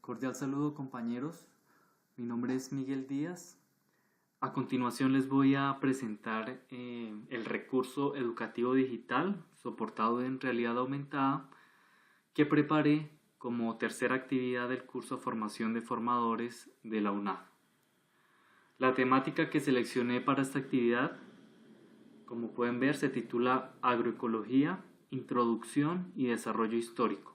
Cordial saludo, compañeros. Mi nombre es Miguel Díaz. A continuación les voy a presentar el recurso educativo digital soportado en realidad aumentada que preparé como tercera actividad del curso Formación de Formadores de la UNAV. La temática que seleccioné para esta actividad, como pueden ver, se titula Agroecología, Introducción y Desarrollo Histórico.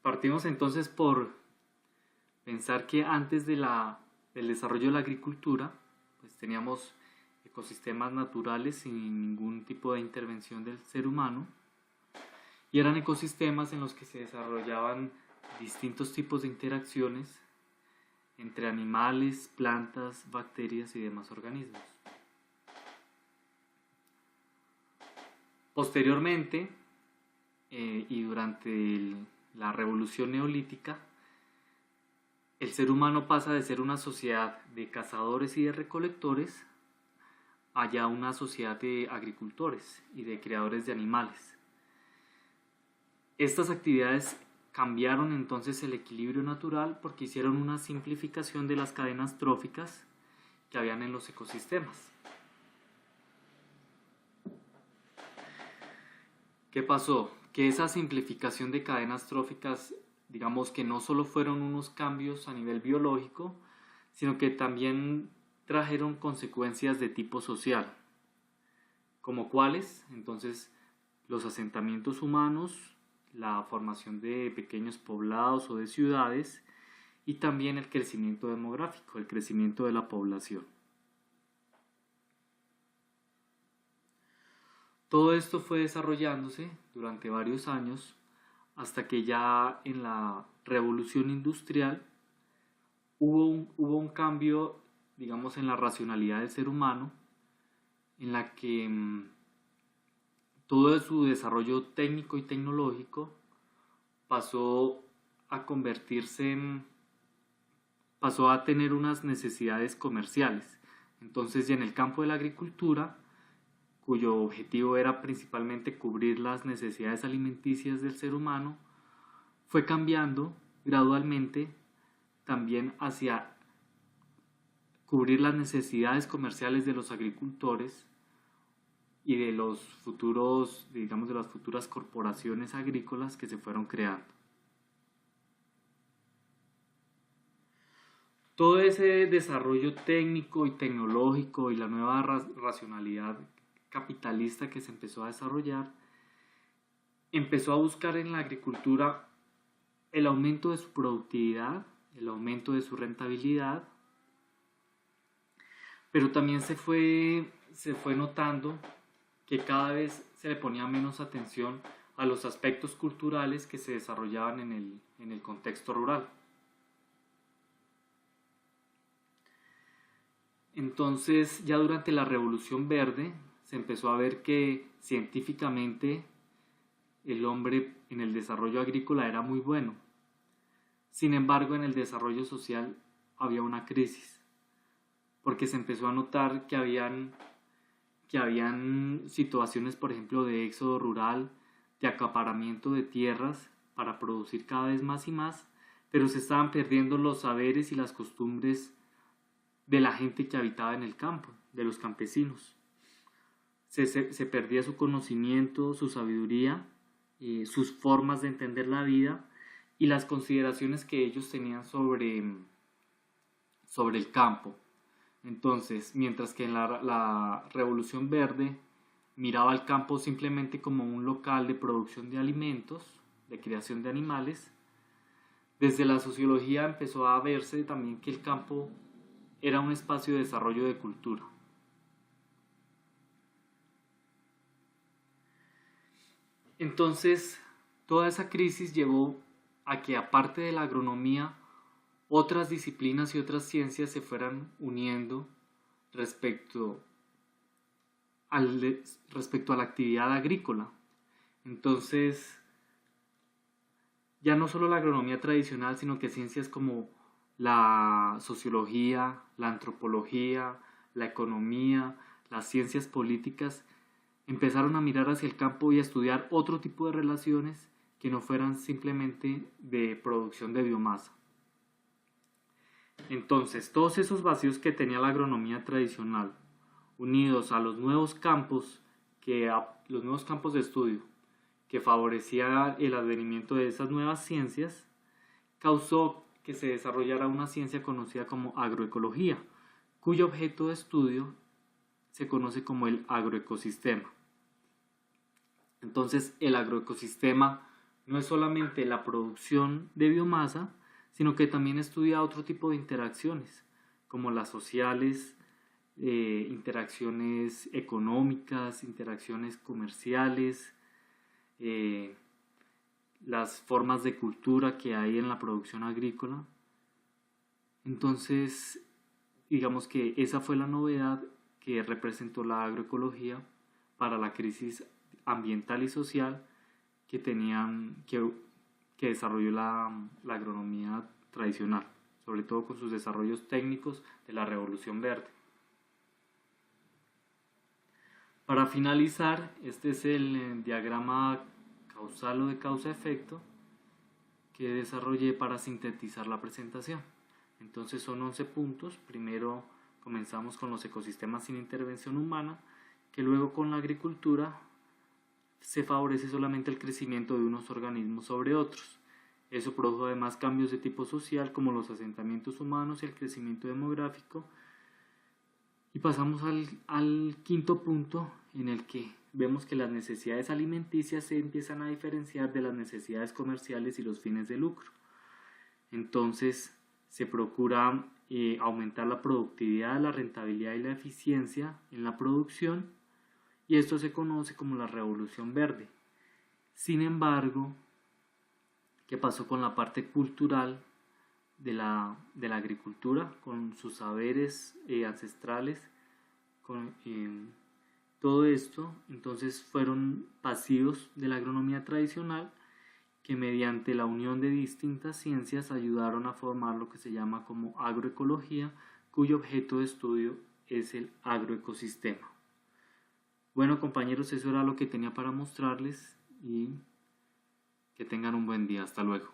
Partimos entonces por pensar que antes del desarrollo de la agricultura, pues teníamos ecosistemas naturales sin ningún tipo de intervención del ser humano, y eran ecosistemas en los que se desarrollaban distintos tipos de interacciones entre animales, plantas, bacterias y demás organismos. Posteriormente, y durante la revolución neolítica, el ser humano pasa de ser una sociedad de cazadores y de recolectores a ya una sociedad de agricultores y de criadores de animales. Estas actividades cambiaron entonces el equilibrio natural porque hicieron una simplificación de las cadenas tróficas que habían en los ecosistemas. ¿Qué pasó? Que esa simplificación de cadenas tróficas, digamos que no solo fueron unos cambios a nivel biológico, sino que también trajeron consecuencias de tipo social. ¿Como cuáles? Entonces, los asentamientos humanos, la formación de pequeños poblados o de ciudades, y también el crecimiento demográfico, el crecimiento de la población. Todo esto fue desarrollándose durante varios años hasta que ya en la revolución industrial hubo un cambio, digamos, en la racionalidad del ser humano, en la que todo su desarrollo técnico y tecnológico pasó a tener unas necesidades comerciales. Entonces, ya en el campo de la agricultura, cuyo objetivo era principalmente cubrir las necesidades alimenticias del ser humano, fue cambiando gradualmente también hacia cubrir las necesidades comerciales de los agricultores y de los futuros, digamos, de las futuras corporaciones agrícolas que se fueron creando. Todo ese desarrollo técnico y tecnológico y la nueva racionalidad capitalista que se empezó a desarrollar, empezó a buscar en la agricultura el aumento de su productividad, el aumento de su rentabilidad, pero también se fue notando que cada vez se le ponía menos atención a los aspectos culturales que se desarrollaban en el contexto rural. Entonces, ya durante la Revolución Verde, se empezó a ver que científicamente el hombre en el desarrollo agrícola era muy bueno. Sin embargo, en el desarrollo social había una crisis, porque se empezó a notar que habían situaciones, por ejemplo, de éxodo rural, de acaparamiento de tierras para producir cada vez más y más, pero se estaban perdiendo los saberes y las costumbres de la gente que habitaba en el campo, de los campesinos. Se perdía su conocimiento, su sabiduría, sus formas de entender la vida y las consideraciones que ellos tenían sobre el campo. Entonces, mientras que en la Revolución Verde miraba al campo simplemente como un local de producción de alimentos, de creación de animales, desde la sociología empezó a verse también que el campo era un espacio de desarrollo de cultura. Entonces, toda esa crisis llevó a que, aparte de la agronomía, otras disciplinas y otras ciencias se fueran uniendo respecto a la actividad agrícola. Entonces, ya no solo la agronomía tradicional, sino que ciencias como la sociología, la antropología, la economía, las ciencias políticas, empezaron a mirar hacia el campo y a estudiar otro tipo de relaciones que no fueran simplemente de producción de biomasa. Entonces, todos esos vacíos que tenía la agronomía tradicional, unidos a los nuevos campos de estudio que favorecía el advenimiento de esas nuevas ciencias, causó que se desarrollara una ciencia conocida como agroecología, cuyo objeto de estudio se conoce como el agroecosistema. Entonces, el agroecosistema no es solamente la producción de biomasa, sino que también estudia otro tipo de interacciones, como las sociales, interacciones económicas, interacciones comerciales, las formas de cultura que hay en la producción agrícola. Entonces, digamos que esa fue la novedad que representó la agroecología para la crisis ambiental y social que desarrolló la agronomía tradicional, sobre todo con sus desarrollos técnicos de la Revolución Verde. Para finalizar, este es el diagrama causal o de causa-efecto que desarrollé para sintetizar la presentación. Entonces son 11 puntos. Primero comenzamos con los ecosistemas sin intervención humana, que luego con la agricultura se favorece solamente el crecimiento de unos organismos sobre otros. Eso produjo además cambios de tipo social como los asentamientos humanos y el crecimiento demográfico. Y pasamos al quinto punto, en el que vemos que las necesidades alimenticias se empiezan a diferenciar de las necesidades comerciales y los fines de lucro. Entonces se procura aumentar la productividad, la rentabilidad y la eficiencia en la producción, y esto se conoce como la Revolución Verde. Sin embargo, ¿qué pasó con la parte cultural de la agricultura, con sus saberes ancestrales, con todo esto? Entonces fueron pasivos de la agronomía tradicional que mediante la unión de distintas ciencias ayudaron a formar lo que se llama como agroecología, cuyo objeto de estudio es el agroecosistema. Bueno, compañeros, eso era lo que tenía para mostrarles y que tengan un buen día. Hasta luego.